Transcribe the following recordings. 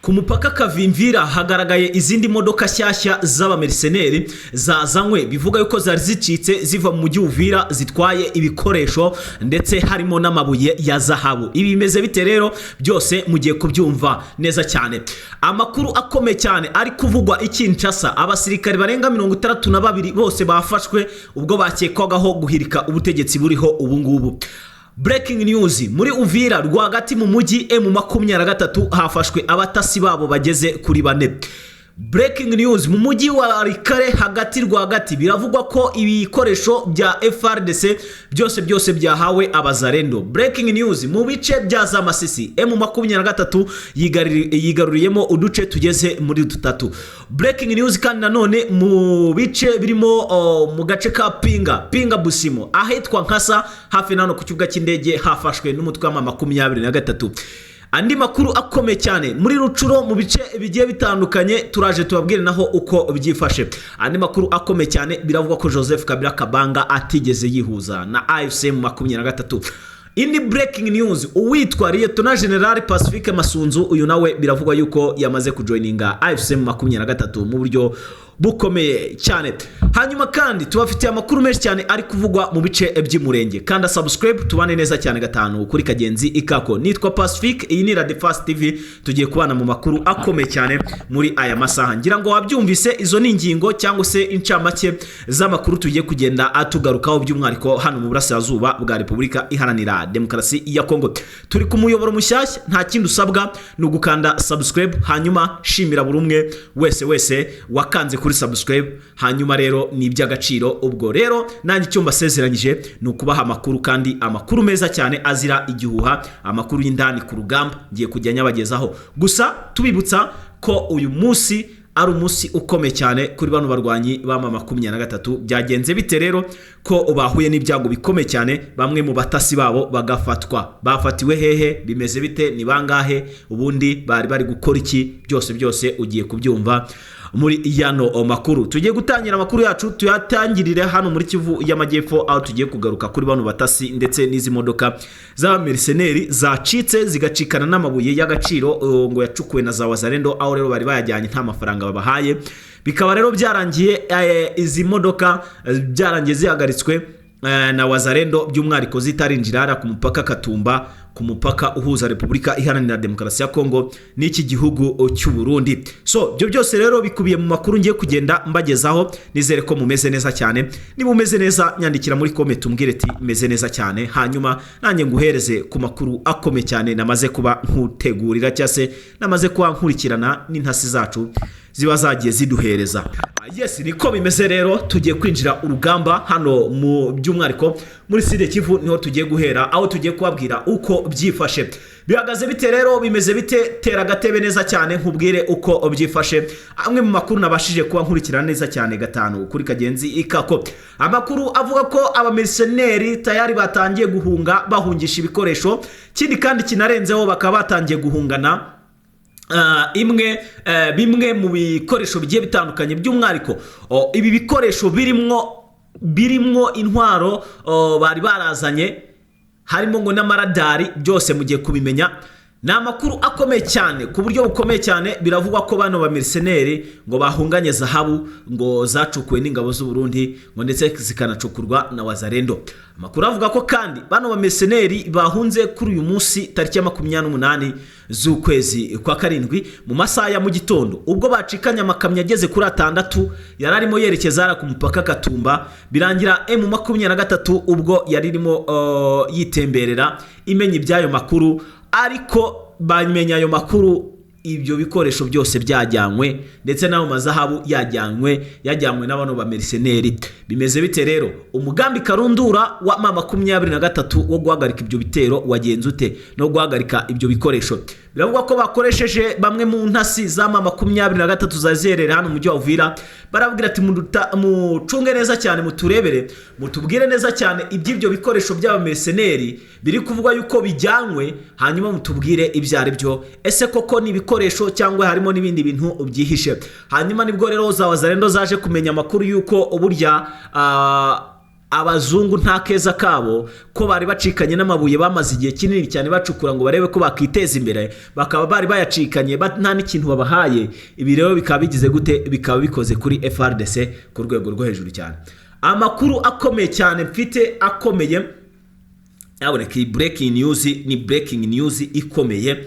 Ku mupaka Kavimvira hagaragaye izindi modoka shyashya z'abamerceneri zazanywe bivuga yuko zari zicitse ziva mu mujyi Uvira zitwaye ibikoresho ndetse harimo n'amabuye ya zahabu. Ibi bimeze bite rero byose mugiye kubyumva neza cyane. Amakuru akomeye cyane ari kuvugwa Kinshasa, abasirikari barenga 62 bose bafashwe ubwo bakekwagaho guhirika ubutegetsi buriho ubu ngubu. Breaking news, muri Uvira rwagati mu mujyi M23 hafashwe abatasi babo bageze kuri 4. Breaking news, mu mujyi wa Rikare hagati rwagati biravugwa ko ibikoresho bya FRDC byose byahawe abazarendo. Breaking news, mu bice bya za Masisi M23 yigaruriyemo uduce tugeze muri 3. Breaking news kandi nanone mu bice birimo mu gace ka Pinga Busimo ahitwa Nkasa hafi nano ku kibuga cy'indege hafashwe n'umutwe wa 23. Andi makuru akomeye cyane muri Rucuro mu bice bigiye bitandukanye turaje tubabwire naho uko byifashe. Andi makuru akomeye cyane biravugwa ko Joseph Kabila Kabanga atigeze yihuza na AFC mu 23. Indi breaking news, uwitwa Lieutenant General Pacifique Masunzu uyu nawe biravugwa yuko yamaze kujoininga AFC mu 23 mu buryo bukomeye cyane. Hanyuma kandi tubafitiye amakuru menshi cyane ari kuvugwa mu bice by'Imurenge. Kanda subscribe tubane neza cyane gatanu kuri Kagenzi Ikako. Nitwa Pacifique, iyi ni Radio Fast TV, tugiye kubana mu makuru akomeye cyane muri aya masaha. Ngira ngo wabyumvise izo ni ingingo cyangwa se incamake z'amakuru tugiye kugenda atugarukaho by'umwariko hano mu burasirazuba bwa Repubulika Iharanira Demokarasi ya Kongo. Turi ku muyoboro mushyashya, nta kindi usabwa no gukanda subscribe, hanyuma shimira buri umwe wese wakanze kuri subscribe. Hanyuma rero ni iby'agaciro. Ubwo rero nanjye icyo mbasezeranyije ni ukubaha amakuru, kandi amakuru meza cyane azira igihuha, amakuru y'indani ku rugamba ngiye kujya nyabagezaho. Gusa tubibutsa ko uyu munsi ari umunsi ukomeye cyane kuri bano barwanyi ba 23. Byagenze bite rero ko bahuye n'ibyago bikomeye cyane, bamwe mu batasi babo bagafatwa? Bafatiwe hehe? Bimeze bite? Ni bangahe? Ubundi bari gukora iki? Byose ugiye kubyumva muri yano makuru. Tugiye gutangira amakuru yacu tuyatangirire hano muri Kivu y'Amajyepfo, aho tugiye kugaruka kuri bano batasi ndetse n'izi modoka z'abamerceneri zacitse zigacikana n'amabuye y'agaciro ngo yacukuwe na za wazarendo, aho rero bari bayajyanye nta mafaranga babahaye. Bikaba rero byarangiye izi modoka byarangiye zihagaritswe na wazarendo by'umwariko zitarinjira ku mupaka Katumba, ku mupaka uhuza Repubulika Iharanira Demokarasi ya Kongo n'iki gihugu cy'u Burundi. So byo byose rero bikubiye mu makuru ngiye kugenda mbagezaho. Nizere ko mumeze neza cyane. Niba umeze neza nyandikira muri comment umbwire ati meze neza cyane, hanyuma nanjye nguhereze ku makuru akomeye cyane namaze kuba nkutegurira cyase namaze kuba nkurikirana n'intasi zacu ziba zagiye ziduhereza. Yes, niko bimeze rero. Tugiye kwinjira urugamba hano mu by'umwariko muri Sud Kivu, niho tugiye guhera, aho tugiye kubabwira uko byifashe. Bihagaze bite rero? Bimeze bite? Tera gatebe neza cyane nkubwire uko byifashe. Amwe mu makuru nabashije kuba nkurikirana neza cyane gatanu kuri Kagenzi Ikako. Amakuru avuga ko abamerceneri tayari batangiye guhunga, bahungisha ibikoresho. Kindi kandi kinarenzeho bakaba batangiye guhungana bimwe mu bikoresho bigiye bitandukanye by'umwariko. Ibi bikoresho birimwo intwaro bari barazanye, harimo ngo n'amaradari, byose mugiye kubimenya. Ni amakuru akomeye cyane ku buryo bukomeye cyane. Biravugwa ko bano bamerceneri ngo bahunganye zahabu ngo zacukuwe n'ingabo z'u Burundi ngo ndetse zikanacukurwa na wazarendo. Amakuru avuga ko kandi bano bamerceneri bahunze kuri uyu munsi tariki ya 28 z'ukwezi kwa karindwi mu masaha ya mu gitondo, ubwo bacikanye amakamyo ageze kuri 6 yararimo yerekeza ku mupaka Katumba. Birangira M23 ubwo yaririmo yitemberera imenya ibyayo makuru, ariko bamenya ayo makuru ibyo bikoresho byose byajyanywe ndetse naho mazahabu yajyanywe n'abano ba merceneri. Bimeze bite rero? Umugambi karundura wa 23 wo guhagarika ibyo bitero wagenze ute no guhagarika ibyo bikoresho? Biravugwa ko bakoresheje bamwe mu ntasi za 23 zazerera hano mu mujyi wa Uvira. Barabwira ati mucunge neza cyane, muturebere, mutubwire neza cyane iby'ibyo bikoresho by'abamerceneri biri kuvugwa yuko bijyanywe, hanyuma mutubwire ibyo ari byo. Ese koko ni ibikoresho cyangwa harimo n'ibindi bintu ubyihishe? Hanyuma nibwo rero za wazarendo zaje kumenya amakuru yuko uburya abazungu nta keza kabo ko bari bacikanye n'amabuye bamaze igihe kinini cyane bacukura ngo barebe ko bakiteza imbere, bakaba bari bayacikanye nta n'ikintu babahaye. Ibi rero bikaba bigize gute? Bikaba bikoze kuri FRDC ku rwego rwo hejuru cyane. Amakuru akomeye cyane mfite akomeye, yaboneka iyi breaking news ni breaking news ikomeye.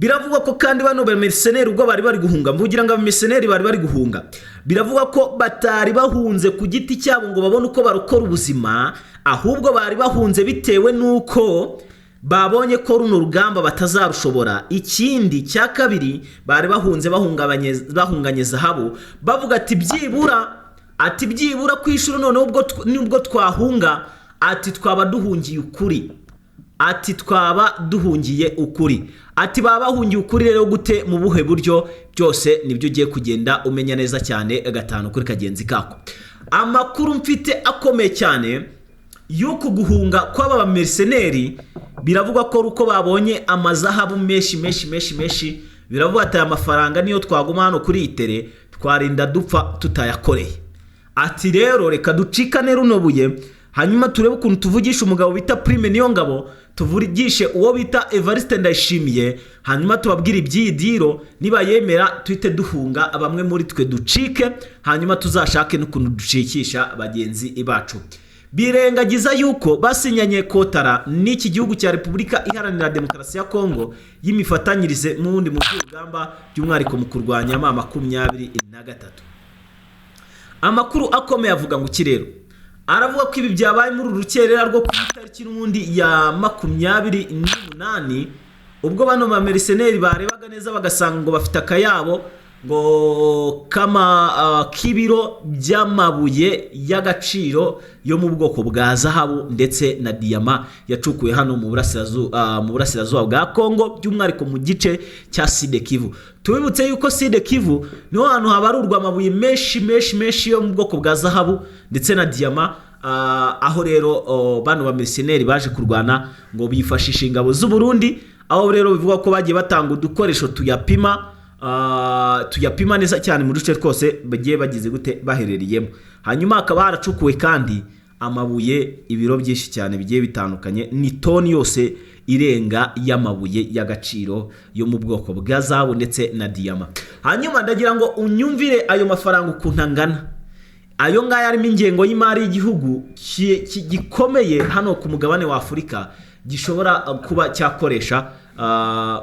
Biravuga ko kandi bano ba mercenaires ubwo bari bari guhunga, mvugira ngo mercenaires bari guhunga, biravuga ko batari bahunze ku giti cyabo ngo babone uko barokora ubuzima, ahubwo bari bahunze bitewe nuko babonye ko runo rugamba batazarushobora. Ikindi cya kabiri, bari bahunze bahunganye zahabu, bavuga ati byibura kwishura none nubwo twahunga, ati twaba duhungiye ukuri, ati baba bahungiye ukuri rero gute, mu buhe buryo? Byose nibyo ugiye kugenda umenya neza cyane gatanu kuri kagenzi kako. Amakuru mfite akomeye cyane yuko guhunga kw'aba ba mercenaires, biravuga ko uko babonye amazahabu menshi, biravuga ati amafaranga niyo twaguma hano kuri itere twarinda dupfa tutayakoreye. Ati rero reka ducikane runo buye, hanyuma turebe ukuntu tuvugisha umugabo bita Prime Niyongabo, tuvugishe uwo bita Evariste Ndayishimiye, hanyuma tubabwira iby'iyi diro, niba yemera tuhite duhunga bamwe muri twe ducike, hanyuma tuzashake n'ukuntu ducikisha bagenzi bacu. Birengagiza yuko basinyanye kotara n'iki gihugu cya Repubulika Iharanira Demokarasi ya Kongo y'imifatanyirize mu wundi mu rugamba by'umwariko mu kurwanya M23. Amakuru akomeye avuga ngo kirero, aravuga ko ibi byabaye muri urukerera rwo ku itariki n'ubundi ya 28, ubwo bano ba mercenaires barebaga neza bagasanga ngo bafite akayabo ngo kama kibiro by'amabuye y'agaciro yo mu bwoko bwa zahabu ndetse na diama yacukuye hano mu burasirazuba bwa Kongo, by'umwariko mu gice cya Sud Kivu. Tubibutse yuko Sud Kivu niho hantu habarurwa amabuye menshi yo mu bwoko bwa zahabu ndetse na diama. Aho rero bano ba mercenaires baje kurwana ngo bifashisha ingabo z'u Burundi, aho rero bivuga ko bagiye batanga udukoresho tuyapima neza cyane mu duce twose bagiye bagize gute baherereyemo. Hanyuma akaba haracukuwe kandi amabuye ibiro byinshi cyane bigiye bitandukanye, ni toni yose irenga y'amabuye y'agaciro yo mu bwoko bwa zahabu ndetse na diama. Hanyuma ndagira ngo unyumvire ayo mafaranga ukuntu angana. Ayo ngaya arimo ingengo y'imari y'igihugu gikomeye hano ku mugabane wa Afurika gishobora kuba cyakoresha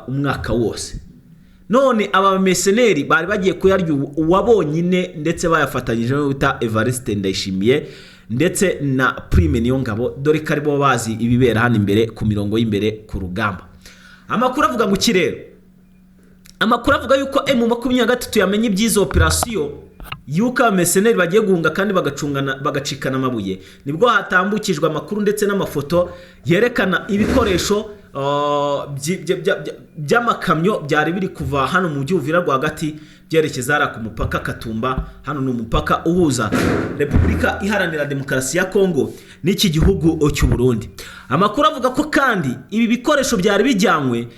umwaka wose. None aba mercenaires bari bagiye kuyarya uwabonyine ndetse bayafatanyije no bita Evariste Ndayishimiye ndetse na Prime Niyongabo, dore ko aribo bazi ibibera hano imbere ku mirongo y'imbere ku rugamba. Amakuru avuga ngo kirero, amakuru avuga yuko M23 yamenye iby'izo operation yuko mercenaires bagiye guhunga kandi bagacikana amabuye. Nibwo hatambukijwe amakuru ndetse n'amafoto yerekana ibikoresho by'amakamyo byari biri kuva hano mu Uvira rwagati byerekeza ara ku mupaka Katumba. Hano ni umupaka uhuza Repubulika Iharanira Demokarasi ya Kongo n'iki gihugu cy'u Burundi. Amakuru avuga ko kandi ibi bikoresho byari bijyanywe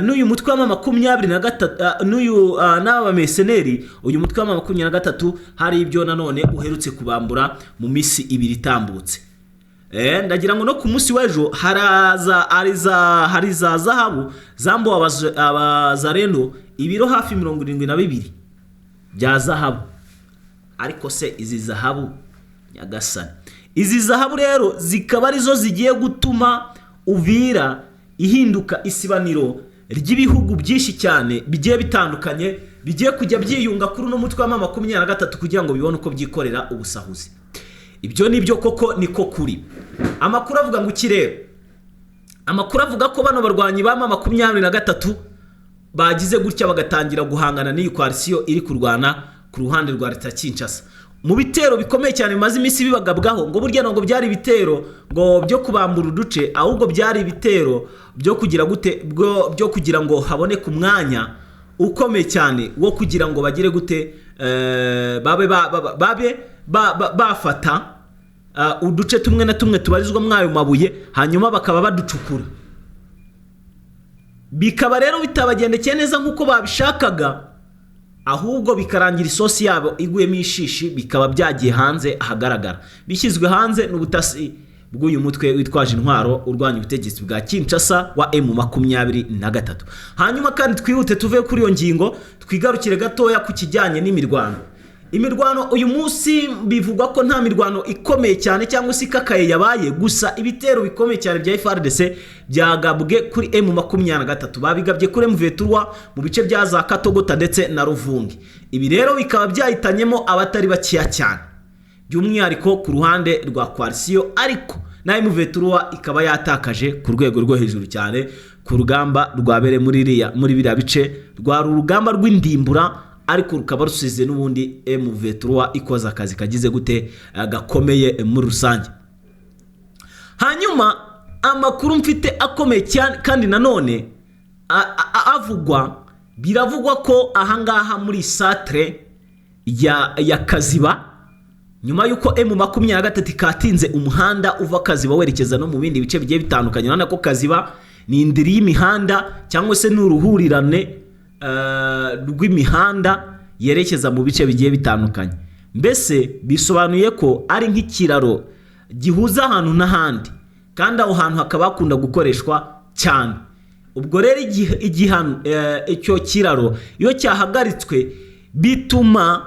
n'uyu mutwe wa 23 n'uyu n'aba mercenaires. Uyu mutwe wa 23 hari ibyo nanone uherutse kubambura mu misi ibiri itambutse. Ndagira ngo no ku munsi w'ejo hari za zahabu zambo abazarendo ibiro hafi 72 bya zahabu. Ariko se izi zahabu nyagasani, izi zahabu rero zikaba arizo zigiye gutuma Uvira ihinduka isibaniro ry'ibihugu byinshi cyane bigiye bitandukanye, bigiye kujya byiyunga kuri no mutwe wa 23 kugira ngo bibone uko byikorera ubusahuzi. Ibyo nibyo koko niko kuri. Amakuru avuga ngo kirero, amakuru avuga ko bano barwanyi ba 23 bagize gutya bagatangira guhangana n'iyi coalition iri kurwana ku ruhande rwa leta Kinshasa mu bitero bikomeye cyane bimaze iminsi bibagabwaho. Ngo burya ngo byari bitero ngo byo kubambura uduce, ahubwo byari bitero byo kugira gute byo kugira ngo habone ku mwanya ukomeye cyane wo kugira ngo bagire gute bafata uduce tumwe na tumwe tubarizwa mwayo mabuye, hanyuma bakaba baducukura. Bikaba rero bitabagendekeye neza nkuko babishakaga, ahubwo bikarangira isosi yabo iguyemo ishishi, bikaba byagiye hanze ahagaragara, bishyizwe hanze n'ubutasi bw'uyu mutwe witwaje intwaro urwanya ubutegetsi bwa Kinshasa wa M23. Hanyuma kandi twihute tuve kuri iyo ngingo twigarukire gatoya ku kijyanye n'imirwano. Imirwano uyu munsi bivugwa ko nta mirwano ikomeye cyane cyangwa se ikakaye yabaye, gusa ibitero bikomeye cyane bya FARDC byagabwe kuri M23, babigabye kuri M23 mu bice bya za Katogota ndetse na Ruvungi. Ibi rero bikaba byahitanyemo abatari bakiya cyane, by'umwihariko ku ruhande rwa coalition, ariko na M23 ikaba yatakaje ku rwego rwo hejuru cyane ku rugamba rwabere muri biriya bice, rwa rugamba rw'indimbura, ariko rukaba rusize n'ubundi M23 ikoza akazi kagize gute gakomeye muri rusange. Hanyuma amakuru mfite akomeye cyane kandi nanone biravugwa ko ahangaha muri Satre ya Kaziba, nyuma yuko M23 katinze umuhanda uva Kaziba werekeza no mu bindi bice bigiye bitandukanye, urabona ko Kaziba ni indiri y'imihanda cyangwa se n'uruhurirane rw'imihanda yerekeza mu bice bigiye bitandukanye. Mbese bisobanuye ko ari nk'ikiraro gihuza ahantu n'ahandi, kandi aho hantu hakaba hakunda gukoreshwa cyane. Ubwo rero icyo kiraro iyo cyahagaritswe bituma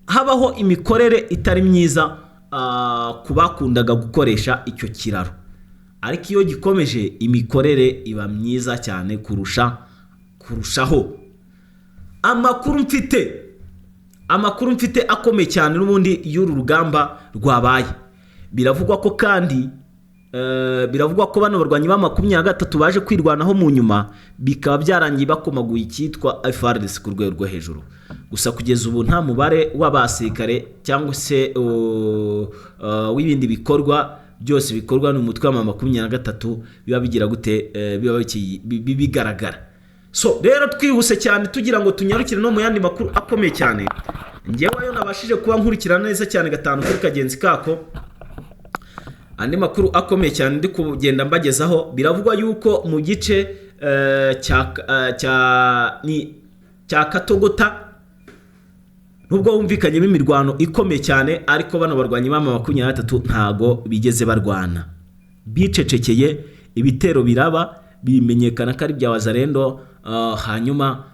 habaho imikorere itari myiza ku bakundaga gukoresha icyo kiraro, ariko iyo gikomeje imikorere iba myiza cyane kurushaho. Amakuru mfite akomeye cyane n'ubundi y'uru rugamba rwabaye, biravugwa ko bano barwanyi ba 23 baje kwirwanaho mu nyuma, bikaba byarangiye bakomaguye icyitwa FARDC ku rwego rwo hejuru. Gusa kugeza ubu nta mubare w'abasirikare cyangwa se w'ibindi bikorwa byose bikorwa n'umutwe wa 23 biba bigira gute, biba bigaragara. So rero twihuse cyane tugira ngo tunyarukire no mu yandi makuru akomeye cyane. Ngewe nabashije kuba nkurikirana neza cyane gatanu kuri kagenzi kako. Andi makuru akomeye cyane ndi kugenda mbagezaho, biravugwa yuko mu gice cya Katogota nubwo humvikanye imirwano ikomeye cyane, ariko bano barwanyi ba 23 ntago bigeze barwana, bicecekeye. Ibitero biraba bimenyekana ko ari bya Wazalendo. Hanyuma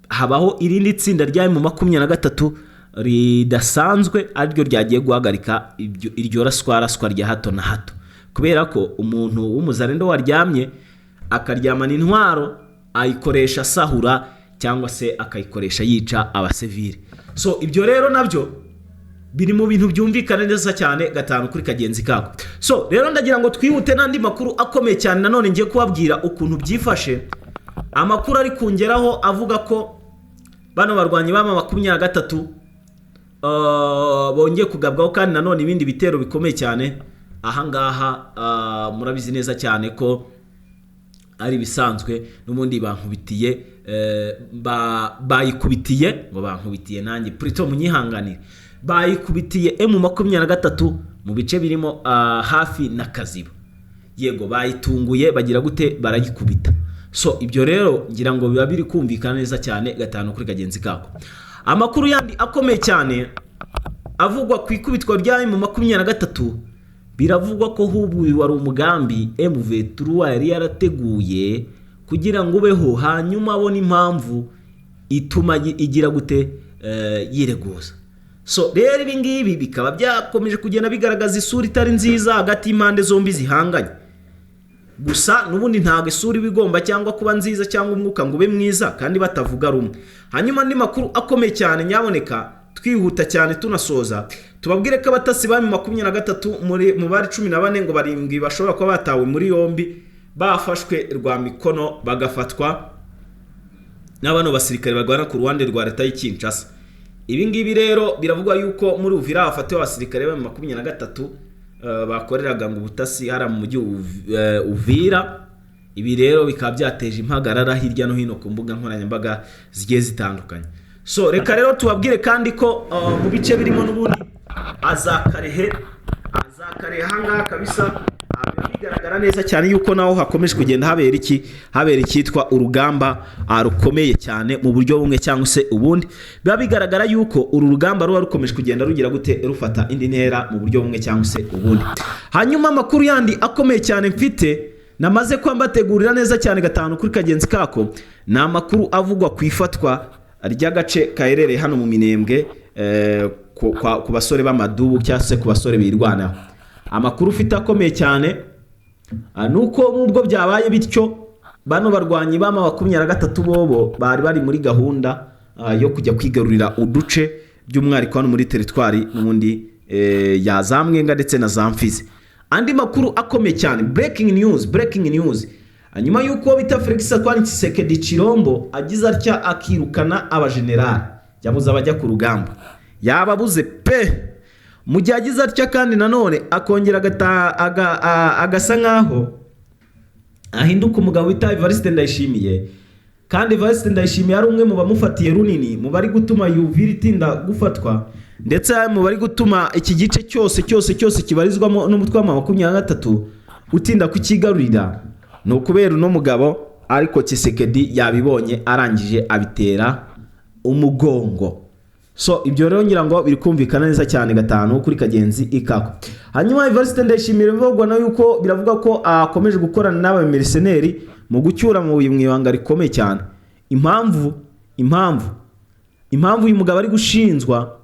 habaho irindi tsinda rya M23 ridasanzwe, ariryo ryagiye guhagarika iryo raswa rya hato na hato, kubera ko umuntu w'umuzalendo waryamye akaryamana intwaro ayikoresha sahura cyangwa se akayikoresha yica abasivili. So ibyo rero nabyo biri mu bintu byumvikana neza cyane gatanu kuri kagenzi kako. So rero ndagira ngo twihute n'andi makuru akomeye cyane nanone ngiye kubabwira ukuntu byifashe. Amakuru ari kungeraho avuga ko bano barwanyi ba 23 bongeye kugabwaho kandi nanone ibindi bitero bikomeye cyane. Ahangaha murabizi neza cyane ko ari bisanzwe n'ubundi bankubitiye bankubitiye nanjye Prito munyihanganire, bayikubitiye M23 mu bice birimo hafi na Kaziba. Yego bayitunguye bagira gute barayikubita. So ibyo rero ngira ngo biba biri kumvikana neza cyane gatanu kuri kagenzi kako. Amakuru yandi akomeye cyane avugwa ku ikubitwa rya M23, biravugwa ko hubwo wari umugambi M23 yari yarateguye kugira ngo ubeho, hanyuma abone impamvu ituma igira gute yireguza. So rero ibi ngibi bikaba byakomeje kugenda bigaragaza isura itari nziza hagati y'impande zombi zihanganye. Gusa nubundi ntago isura bigomba cyangwa kuba nziza cyangwa umwuka ngo ube mwiza kandi batavuga rumwe. Hanyuma andi makuru akomeye cyane nyaboneka twihuta cyane tunasoza, tubabwire ko abatasi ba 23 mu bari 14 ngo barindwi bashobora kuba batawe muri yombi, bafashwe rwa mikono bagafatwa n'abano basirikare barwana ku ruhande rwa leta y'Kinshasa. Ibi ngibi rero biravugwa yuko muri Uvira hafatiwe abasirikare ba 23 bakoreraga ngo ubutasi hara mu mujyi Uvira. Ibi rero bikaba byateje impagarara hirya no hino ku mbuga nkoranyambaga zigiye zitandukanye. So reka rero tubabwire kandi ko mu bice birimo n'ubundi azakarehe hangaha kabisa bigaragara bigaragara neza cyane yuko naho hakomeje kugenda habera icyitwa urugamba rukomeye cyane mu buryo bumwe cyangwa se ubundi. Biba bigaragara yuko uru rugamba ruba rukomeje kugenda rugira gute rufata indi ntera mu buryo bumwe cyangwa se ubundi. Hanyuma amakuru yandi akomeye cyane mfite namaze kwambategurira neza cyane gatanu kuri kagenzi kako, ni amakuru avugwa ku ifatwa ry'agace kaherereye hano mu Minembwe ku basore b'amadubu cyangwa se ku basore birwanaho. Amakuru ufite akomeye cyane nuko nubwo byabaye bityo bano barwanyi b'ama 23 bobo bari muri gahunda yo kujya kwigarurira uduce by'umwariko hano muri teritwari n'ubundi ya Zamwenga ndetse na Zamfizi. Andi makuru akomeye cyane, breaking news. Nyuma yuko bita Felix Antoine Tshisekedi Chilombo agize atya akirukana abagenerali yabuze abajya ku rugamba, yababuze pe. Mu gihe agize atya kandi nanone akongera agasa nkaho ahinduka umugabo wita Evariste Ndayishimiye, kandi Evariste Ndayishimiye ari umwe mu bamufatiye runini mu bari gutuma Uvira itinda gufatwa, ndetse mu bari gutuma iki gice cyose kibarizwamo n'umutwe wa 23 utinda kukigarurira. No kubera uno mugabo ariko Tshisekedi yabibonye arangije abitera umugongo. So ibyo rero ngira ngo biri kumvikana neza cyane gatanu kuri kagenzi ikako. Hanyuma Evariste Ndayishimiye bivugwa na yuko biravuga ko akomeje gukorana n'aba mercenary mu gucyura mu ibanga rikomeye cyane. Impamvu uyu mugabo ari gushinzwa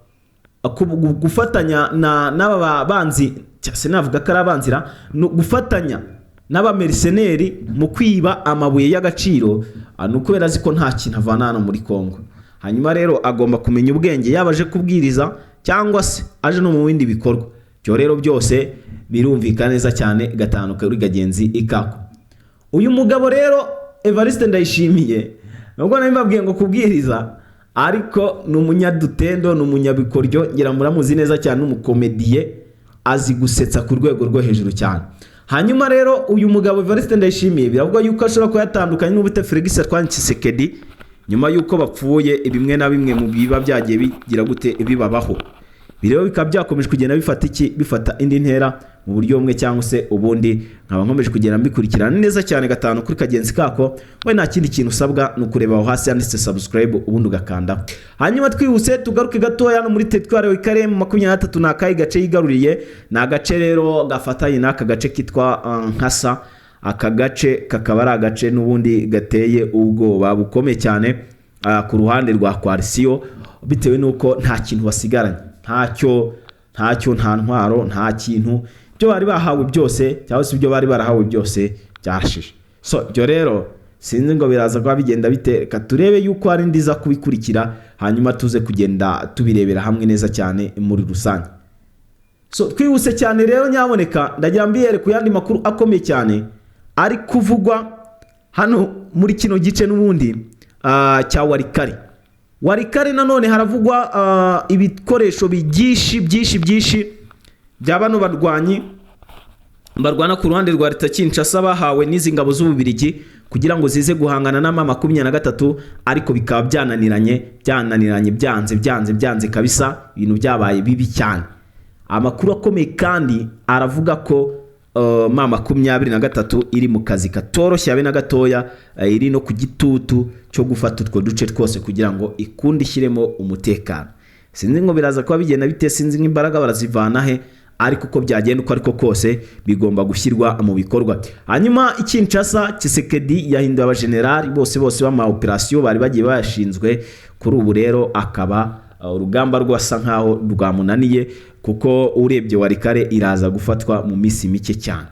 gufatanya n'aba banzi cyase navuga ko arabanzira gufatanya n'aba mercenary mu kwiba amabuye y'agaciro, nuko berazi ko nta kintu avanana muri Kongo. Hanyuma rero agomba kumenya ubwenge yabaje kubwiriza cyangwa se aje no mu bindi bikorwa. Cyo rero byose birumvikana neza cyane gatanu kuri gagenzi ikako. Uyu mugabo rero Evariste Ndayishimiye nubwo nabibabwiye ngo kubwiriza, ariko n'umunyadutendo n'umunyabikoryo ngira muramuzi neza cyane, n'umukomediye azi gusetsa ku rwego rwo hejuru cyane. Hanyuma rero uyu mugabo Evariste Ndayishimiye biravuga yuko ashobora kuyatandukanya n'ubute Felix Antoine Tshisekedi nyuma yuko bapfuye bimwe na bimwe mu biba byagiye bigira gute bibabaho. Bireo bikaba byakomeje kugenda bifata indi ntera mu buryo bumwe cyangwa se ubundi. Nkaba nkomeje kugenda mbikurikirana neza cyane gatanu kuri kagenzi kako. We nta kindi kintu usabwa no kureba aho hasi handitse subscribe ubundi ugakanda. Hanyuma twihuse tugaruke gatoya no muri teritwari y'Ikarem 23 n'akayi gace yigaruriye. Na gace rero gafatanye n'aka gace kitwa Nkasa. Aka gace kakaba ari agace n'ubundi gateye ubwoba bukomeye cyane ku ruhande rwa Coalition, bitewe nuko nta kintu basigaranye, nta ntwaro, nta kintu. Byo bari bahawe byose cyangwa se ibyo bari barahawe byose byashije. So byo rero sinzi ngo biraza kwa bigenda biteka, turebe yuko ari ndiza kubikurikira hanyuma tuze kugenda tubirebera hamwe neza cyane muri rusange. So twihuse cyane rero nyaboneka ndagira mbiyere ku yandi makuru akomeye cyane ari kuvugwa hano muri kino gice n'ubundi cya Warikare nanone haravugwa ibikoresho byinshi bya bano barwana ku ruhande rwa Leta Kinshasa bahawe n'izi ngabo z'Ububirigi kugira ngo zize guhangana na 23, ariko bikaba byananiranye byanze kabisa, ibintu byabaye bibi cyane. Amakuru akomeye kandi aravuga ko 23 iri mu kazi katoroshye abe na gatoya, iri no ku gitutu cyo gufata utwo duce twose kugira ngo ikundi ishyiremo umutekano. Sinzi ngo biraza kuba bigenda bite, sinzi nk'imbaraga barazivana he, ariko uko byagenda uko ariko kose bigomba gushyirwa mu bikorwa. Hanyuma Kinshasa Tshisekedi yahinduye abagenerali bose b'ama operation bari bagiye bayashinzwe. Kuri ubu rero akaba urugamba rwasa nkaho rwamunaniye, kuko urebye Warikare iraza gufatwa mu misi mike cyane.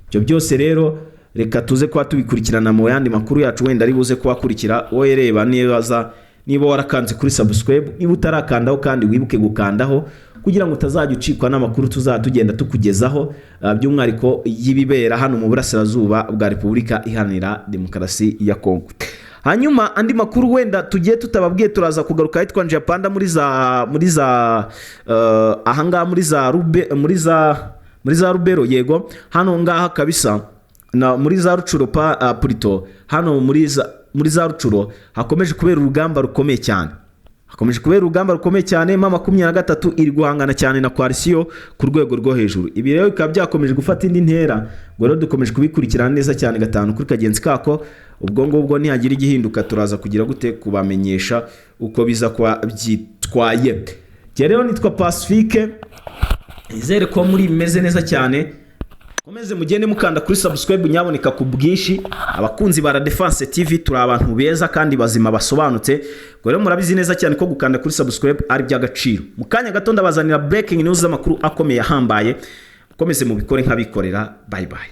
Ibyo byose rero reka tuze kwa tubikurikirana mu yandi makuru yacu, wenda ari buze kubakurikira. Wowe reba niba warakanze kuri subscribe, niba utarakandaho kandi wibuke gukandaho kugira ngo utazajya ucikwa n'amakuru tugenda tukugezaho, by'umwariko y'ibibera hano mu burasirazuba bwa Repubulika Iharanira Demokarasi ya Kongo. Hanyuma andi makuru wenda tugiye tutababwiye turaza kugaruka hitwa Njapanda muri za ahanga muri za Rubero, yego hano ngaha kabisa, na muri za Rucuro Purito hano muri za Rucuro hakomeje kubera urugamba rukomeye cyane. hakomeje kubera urugamba rukomeye cyane. M23 iri guhangana cyane na coalition ku rwego rwo hejuru. Ibi rero bikaba byakomeje gufata indi ntera, ngo rero dukomeje kubikurikirana neza cyane gatanu kuri kagenzi kako. Ubwo ngubwo nihagira igihinduka turaza kugira gute kubamenyesha uko biza kwa byitwaye. Rero nitwa Pacifique, izere ko muri bimeze neza cyane. Komeze mugende mukanda kuri subscribe nyaboneka ku bwinshi. Abakunzi ba La Defense TV turi abantu beza kandi bazima basobanutse. Ngo rero murabizi neza cyane ko gukanda kuri subscribe ari by'agaciro. Mukanya gato ndabazanira breaking news z'amakuru akomeye ahambaye. Komeze mubikore nkabikorera. Bye bye.